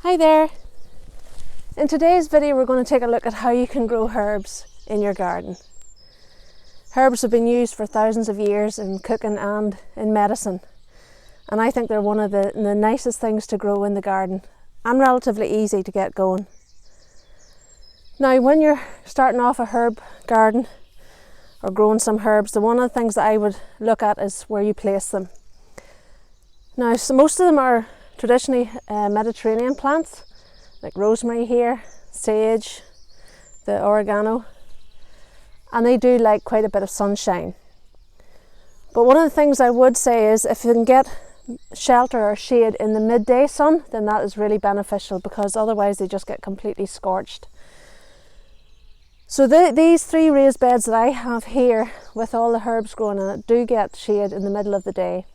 Hi there! In today's video we're going to take a look at how you can grow herbs in your garden. Herbs have been used for thousands of years in cooking and in medicine, and I think they're one of the nicest things to grow in the garden and relatively easy to get going. Now when you're starting off a herb garden or growing some herbs, one of the things that I would look at is where you place them. Now so most of them are traditionally Mediterranean plants, like rosemary here, sage, the oregano, and they do like quite a bit of sunshine. But one of the things I would say is if you can get shelter or shade in the midday sun, then that is really beneficial, because otherwise they just get completely scorched. So these three raised beds that I have here with all the herbs growing in it do get shade in the middle of the day.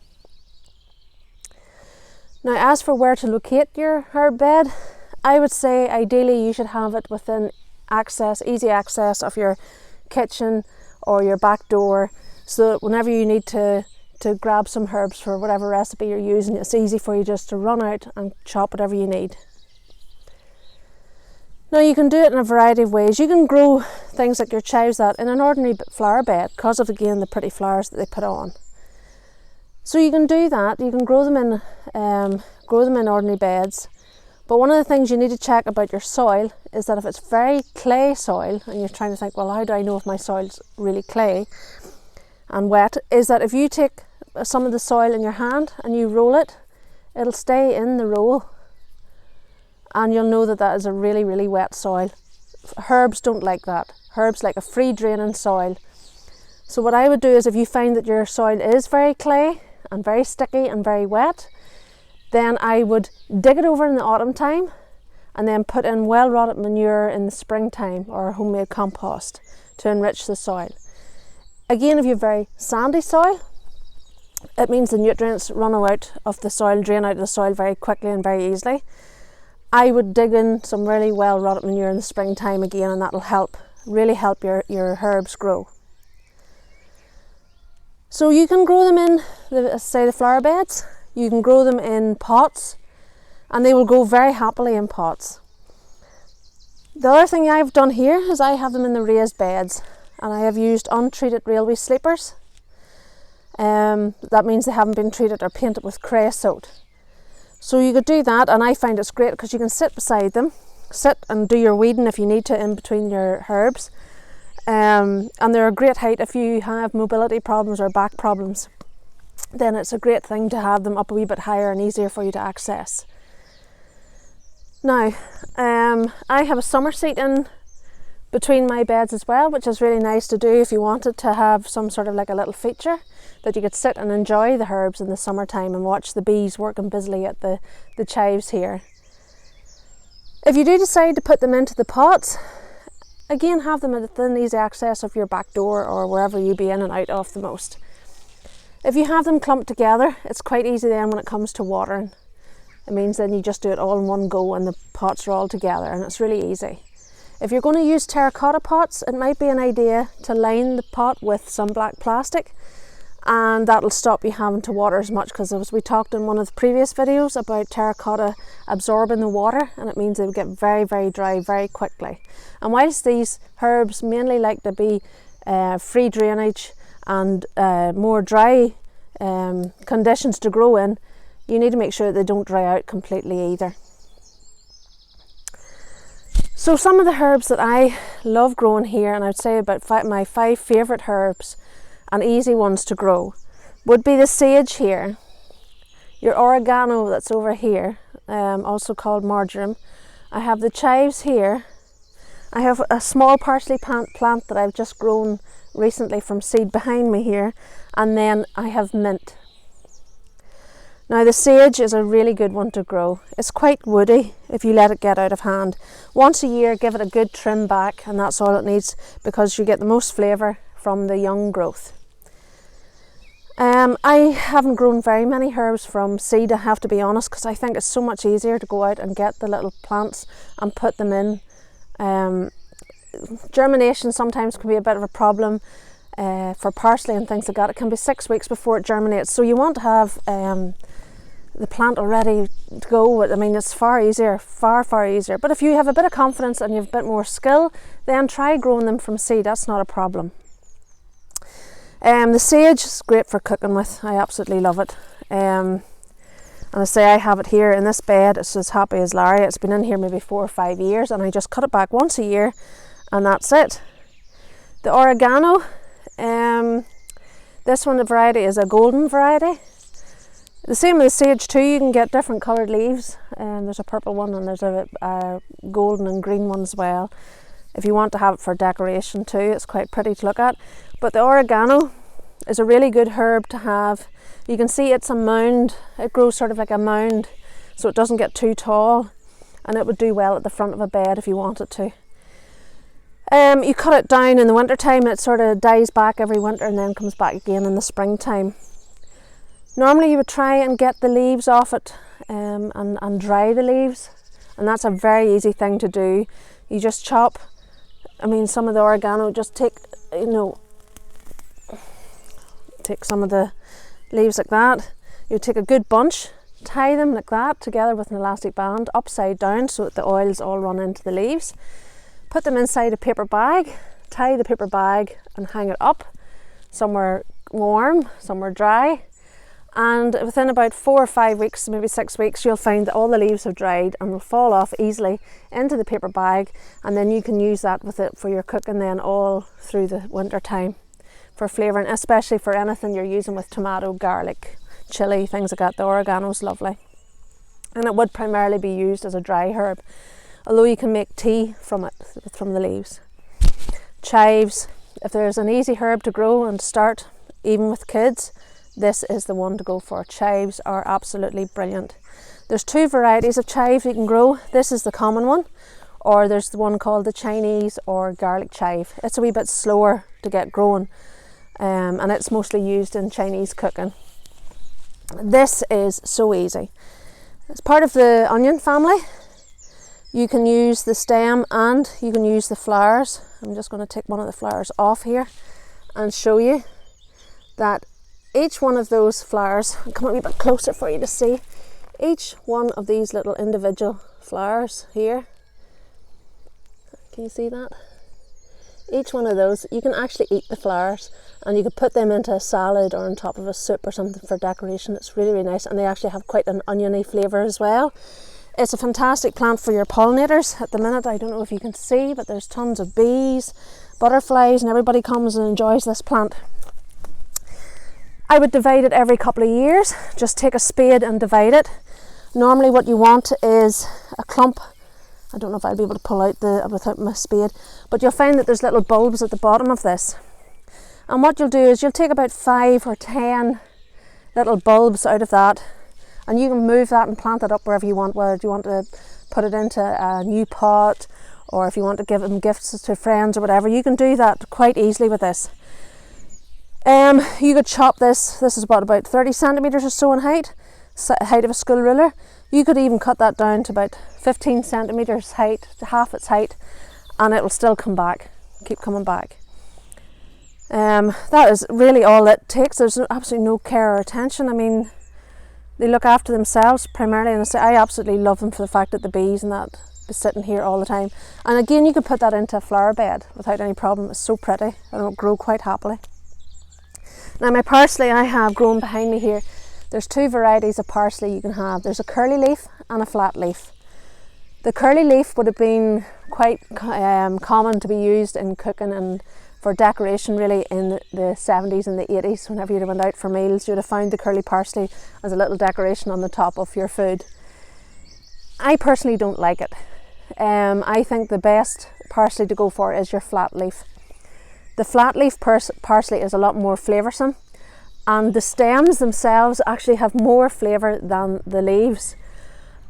Now as for where to locate your herb bed, I would say ideally you should have it within easy access of your kitchen or your back door, so that whenever you need to grab some herbs for whatever recipe you're using, it's easy for you just to run out and chop whatever you need. Now you can do it in a variety of ways. You can grow things like your chives in an ordinary flower bed because of, again, the pretty flowers that they put on. So you can do that. You can grow them in ordinary beds. But one of the things you need to check about your soil is that if it's very clay soil, and you're trying to think, well, how do I know if my soil's really clay and wet, is that if you take some of the soil in your hand and you roll it, it'll stay in the roll, and you'll know that that is a really, really wet soil. Herbs don't like that. Herbs like a free draining soil. So what I would do is, if you find that your soil is very clay and very sticky and very wet, then I would dig it over in the autumn time and then put in well-rotted manure in the springtime, or homemade compost, to enrich the soil. Again, if you have very sandy soil, it means the nutrients run out of the soil, drain out of the soil very quickly and very easily. I would dig in some really well-rotted manure in the springtime again, and that'll really help your herbs grow. So you can grow them in, the flower beds. You can grow them in pots, and they will grow very happily in pots. The other thing I've done here is I have them in the raised beds, and I have used untreated railway sleepers. That means they haven't been treated or painted with creosote. So you could do that, and I find it's great because you can sit beside them, sit and do your weeding if you need to in between your herbs. And they're a great height if you have mobility problems or back problems. Then it's a great thing to have them up a wee bit higher and easier for you to access. Now, I have a summer seat in between my beds as well, which is really nice to do if you wanted to have some sort of like a little feature that you could sit and enjoy the herbs in the summertime and watch the bees working busily at the chives here. If you do decide to put them into the pots, again, have them within easy access of your back door or wherever you be in and out of the most. If you have them clumped together, it's quite easy then when it comes to watering. It means then you just do it all in one go and the pots are all together, and it's really easy. If you're going to use terracotta pots, it might be an idea to line the pot with some black plastic, and that'll stop you having to water as much, because as we talked in one of the previous videos about terracotta absorbing the water, and it means they would get very, very dry very quickly. And whilst these herbs mainly like to be free drainage and more dry conditions to grow in, you need to make sure that they don't dry out completely either. So some of the herbs that I love growing here, and I'd say about my 5 favourite herbs and easy ones to grow, would be the sage here, your oregano that's over here, also called marjoram. I have the chives here. I have a small parsley plant that I've just grown recently from seed behind me here, and then I have mint. Now the sage is a really good one to grow. It's quite woody if you let it get out of hand. Once a year, give it a good trim back, and that's all it needs, because you get the most flavour from the young growth. I haven't grown very many herbs from seed, I have to be honest, because I think it's so much easier to go out and get the little plants and put them in. Germination sometimes can be a bit of a problem for parsley and things like that. It can be 6 weeks before it germinates, so you want to have the plant already to go. I mean, it's far easier, far easier. But if you have a bit of confidence and you have a bit more skill, then try growing them from seed. That's not a problem. The sage is great for cooking with. I absolutely love it. And I say I have it here in this bed. It's as happy as Larry. It's been in here maybe 4 or 5 years, and I just cut it back once a year, and that's it. The oregano, this one, the variety is a golden variety. The same with the sage too. You can get different coloured leaves. There's a purple one and there's a golden and green one as well. If you want to have it for decoration too, it's quite pretty to look at. But the oregano is a really good herb to have. You can see it's a mound. It grows sort of like a mound, so it doesn't get too tall, and it would do well at the front of a bed if you wanted to. You cut it down in the winter time. It sort of dies back every winter and then comes back again in the springtime. Normally you would try and get the leaves off it and dry the leaves, and that's a very easy thing to do. You just chop, I mean, some of the oregano, just take some of the leaves like that. You take a good bunch, tie them like that together with an elastic band upside down so that the oils all run into the leaves. Put them inside a paper bag, tie the paper bag and hang it up somewhere warm, somewhere dry. And within about 4 or 5 weeks, maybe 6 weeks, you'll find that all the leaves have dried and will fall off easily into the paper bag, and then you can use that with it for your cooking then all through the winter time for flavouring, especially for anything you're using with tomato, garlic, chilli, things like that. The oregano is lovely, and it would primarily be used as a dry herb, although you can make tea from it, from the leaves. Chives, if there's an easy herb to grow and start even with kids, this is the one to go for. Chives are absolutely brilliant. There's 2 varieties of chive you can grow. This is the common one, or there's the one called the Chinese or garlic chive. It's a wee bit slower to get growing, and it's mostly used in Chinese cooking. This is so easy. It's part of the onion family. You can use the stem and you can use the flowers. I'm just going to take one of the flowers off here and show you that each one of those flowers, I'll come a wee bit closer for you to see, each one of these little individual flowers here, can you see that? Each one of those, you can actually eat the flowers, and you could put them into a salad or on top of a soup or something for decoration. It's really, really nice, and they actually have quite an oniony flavour as well. It's a fantastic plant for your pollinators. At the minute, I don't know if you can see, but there's tons of bees, butterflies, and everybody comes and enjoys this plant. I would divide it every couple of years. Just take a spade and divide it. Normally what you want is a clump. I don't know if I'll be able to pull out without my spade, but you'll find that there's little bulbs at the bottom of this. And what you'll do is you'll take about 5 or 10 little bulbs out of that, and you can move that and plant it up wherever you want, whether you want to put it into a new pot, or if you want to give them gifts to friends or whatever, you can do that quite easily with this. You could chop this is about 30 centimetres or so in height of a school ruler. You could even cut that down to about 15 centimetres height, to half its height, and it will still come back, keep coming back. That is really all it takes. There's absolutely no care or attention. I mean, they look after themselves primarily, and I absolutely love them for the fact that the bees and that be sitting here all the time. And again, you could put that into a flower bed without any problem. It's so pretty and it'll grow quite happily. Now my parsley I have grown behind me here. There's 2 varieties of parsley you can have. There's a curly leaf and a flat leaf. The curly leaf would have been quite common to be used in cooking and for decoration really in the 70s and the 80s. Whenever you went out for meals, you would have found the curly parsley as a little decoration on the top of your food. I personally don't like it. I think the best parsley to go for is your flat leaf. The flat leaf parsley is a lot more flavoursome, and the stems themselves actually have more flavour than the leaves.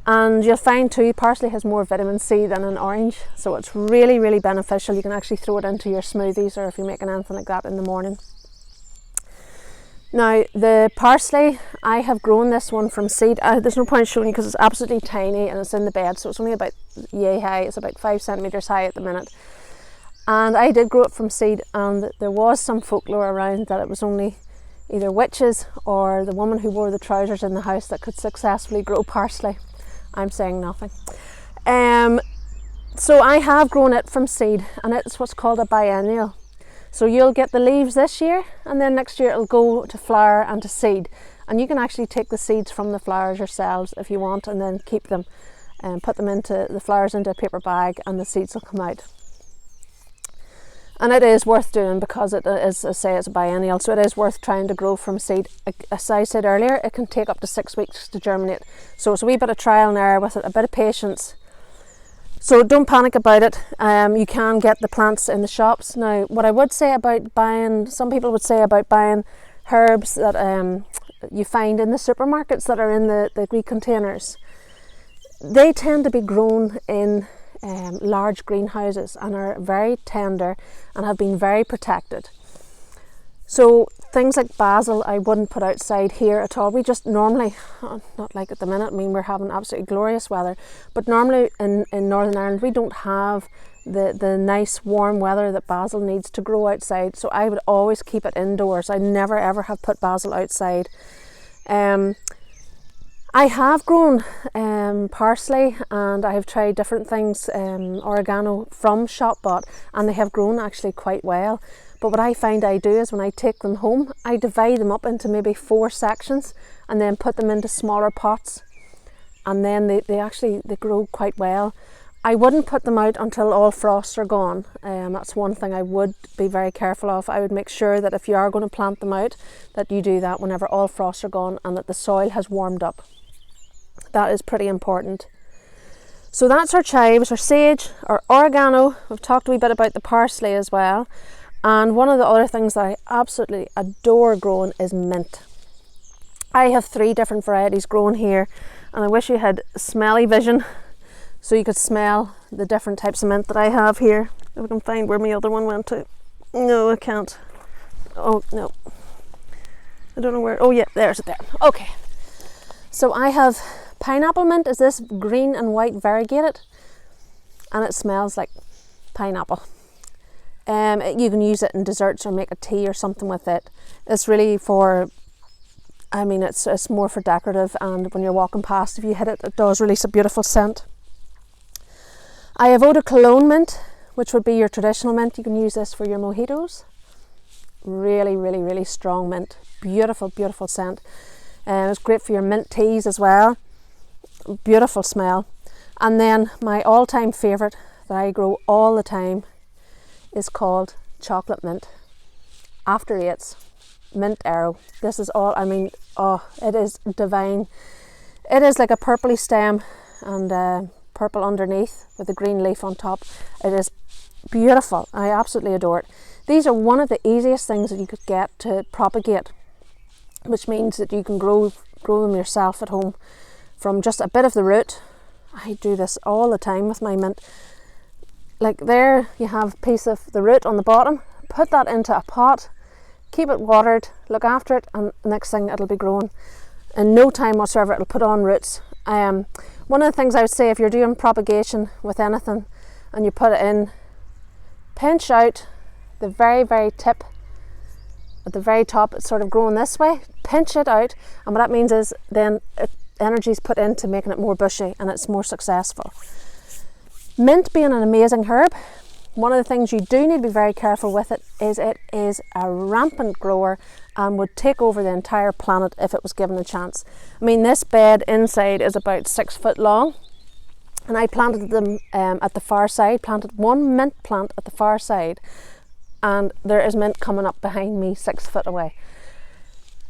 And you'll find too, parsley has more vitamin C than an orange, so it's really, really beneficial. You can actually throw it into your smoothies or if you're making anything like that in the morning. Now the parsley, I have grown this one from seed. There's no point showing you because it's absolutely tiny and it's in the bed, so it's only about yay high. It's about 5 centimetres high at the minute. And I did grow it from seed, and there was some folklore around that it was only either witches or the woman who wore the trousers in the house that could successfully grow parsley. I'm saying nothing. So I have grown it from seed, and it's what's called a biennial. So you'll get the leaves this year, and then next year it'll go to flower and to seed. And you can actually take the seeds from the flowers yourselves if you want, and then keep them and put them into the flowers into a paper bag, and the seeds will come out. And it is worth doing because it is, as I say, it's a biennial, so it is worth trying to grow from seed. As I said earlier, it can take up to 6 weeks to germinate. So it's a wee bit of trial and error with it, a bit of patience. So don't panic about it. You can get the plants in the shops. Now, what I would say about buying, some people would say about buying herbs that you find in the supermarkets that are in the wee containers, they tend to be grown in large greenhouses and are very tender and have been very protected. So things like basil I wouldn't put outside here at all. We just normally, not like at the minute, I mean we're having absolutely glorious weather, but normally in Northern Ireland we don't have the nice warm weather that basil needs to grow outside, so I would always keep it indoors. I never ever have put basil outside. I have grown parsley, and I have tried different things, oregano from shop bought, and they have grown actually quite well. But what I find I do is when I take them home, I divide them up into maybe 4 sections and then put them into smaller pots, and then they grow quite well. I wouldn't put them out until all frosts are gone. That's one thing I would be very careful of. I would make sure that if you are going to plant them out, that you do that whenever all frosts are gone and that the soil has warmed up. That is pretty important. So that's our chives, our sage, our oregano. We've talked a wee bit about the parsley as well. And one of the other things that I absolutely adore growing is mint. I have 3 different varieties grown here, and I wish you had smelly vision so you could smell the different types of mint that I have here. If I can find where my other one went to. No, I can't. Oh, no. I don't know where. Oh, yeah, there's it there. Okay. So I have pineapple mint, is this green and white variegated, and it smells like pineapple. You can use it in desserts or make a tea or something with it. It's really for, I mean, it's more for decorative, and when you're walking past, if you hit it, it does release a beautiful scent. I have Eau de Cologne mint, which would be your traditional mint. You can use this for your mojitos. Really, really, really strong mint. Beautiful, beautiful scent. It's great for your mint teas as well. Beautiful smell. And then my all-time favourite that I grow all the time is called chocolate mint. After 8s, mint arrow. This is all, I mean, oh, it is divine. It is like a purpley stem and purple underneath with a green leaf on top. It is beautiful. I absolutely adore it. These are one of the easiest things that you could get to propagate, which means that you can grow them yourself at home from just a bit of the root. I do this all the time with my mint. Like there you have a piece of the root on the bottom, put that into a pot, keep it watered, look after it, and next thing it'll be growing. In no time whatsoever it'll put on roots. One of the things I would say if you're doing propagation with anything and you put it in, pinch out the very, very tip. At the very top it's sort of growing this way, pinch it out, and what that means is then energy is put into making it more bushy and it's more successful. Mint being an amazing herb, one of the things you do need to be very careful with it is a rampant grower and would take over the entire planet if it was given a chance. I mean, this bed inside is about 6 foot long, and I planted them at the far side, planted one mint plant at the far side, and there is mint coming up behind me 6 foot away.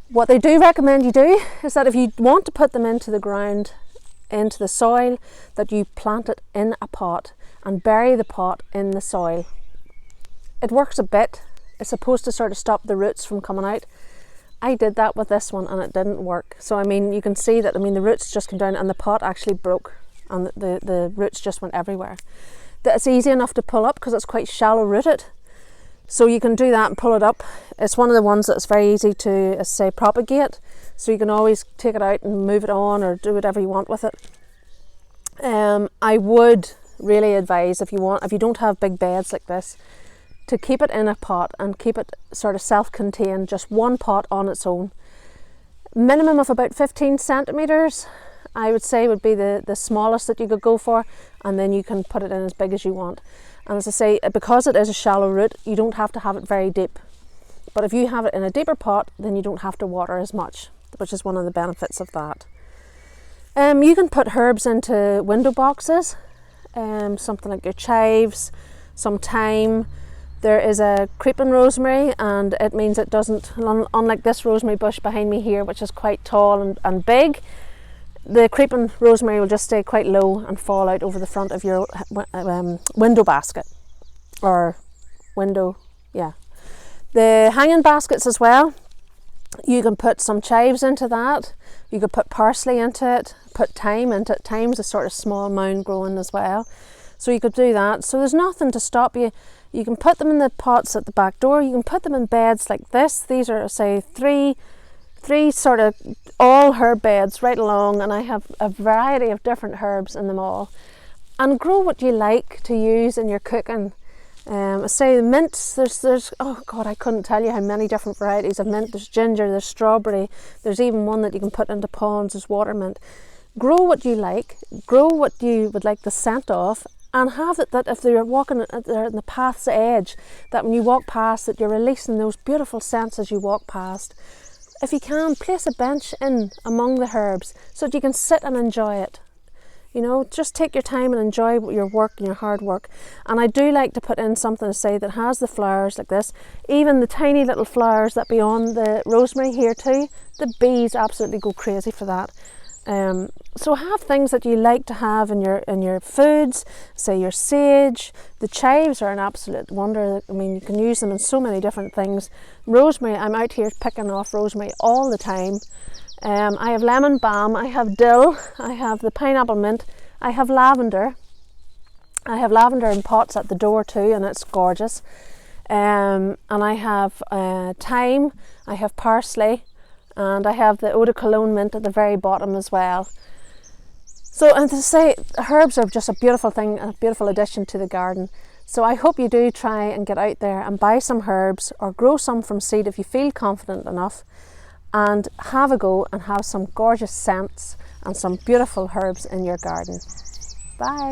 What they do recommend you do is that if you want to put them into the ground, into the soil, that you plant it in a pot and bury the pot in the soil. It works a bit. It's supposed to sort of stop the roots from coming out. I did that with this one and it didn't work. So I mean, you can see that, I mean, the roots just came down and the pot actually broke and the roots just went everywhere. It's easy enough to pull up because it's quite shallow rooted. So you can do that and pull it up. It's one of the ones that's very easy to, as I say, propagate. So you can always take it out and move it on or do whatever you want with it. I would really advise, if you don't have big beds like this, to keep it in a pot and keep it sort of self-contained, just one pot on its own. Minimum of about 15 centimetres, I would say, would be the smallest that you could go for, and then you can put it in as big as you want. And as I say, because it is a shallow root, you don't have to have it very deep. But if you have it in a deeper pot, then you don't have to water as much, which is one of the benefits of that. You can put herbs into window boxes, something like your chives, some thyme. There is a creeping rosemary, and it means it doesn't, unlike this rosemary bush behind me here, which is quite tall and big, the creeping rosemary will just stay quite low and fall out over the front of your window basket, or window, yeah. The hanging baskets as well, you can put some chives into that. You could put parsley into it, put thyme into it. Thyme's a sort of small mound growing as well. So you could do that. So there's nothing to stop you. You can put them in the pots at the back door. You can put them in beds like this. These are, say, three sort of all herb beds right along, and I have a variety of different herbs in them all. And grow what you like to use in your cooking. I say the mints, there's oh god, I couldn't tell you how many different varieties of mint. There's ginger, there's strawberry, there's even one that you can put into ponds as water mint. Grow what you like, grow what you would like the scent of, and have it that if you're walking there in the path's edge, that when you walk past, that you're releasing those beautiful scents as you walk past. If you can, place a bench in among the herbs so that you can sit and enjoy it. You know, just take your time and enjoy your work and your hard work. And I do like to put in something to say that has the flowers like this, even the tiny little flowers that be on the rosemary here too. The bees absolutely go crazy for that. So have things that you like to have in your foods, say your sage. The chives are an absolute wonder. I mean, you can use them in so many different things. Rosemary, I'm out here picking off rosemary all the time. I have lemon balm, I have dill, I have the pineapple mint, I have lavender. I have lavender in pots at the door too, and it's gorgeous. And I have thyme, I have parsley, and I have the Cologne Mint at the very bottom as well. So, and to say, herbs are just a beautiful thing, a beautiful addition to the garden. So I hope you do try and get out there and buy some herbs or grow some from seed if you feel confident enough, and have a go and have some gorgeous scents and some beautiful herbs in your garden. Bye.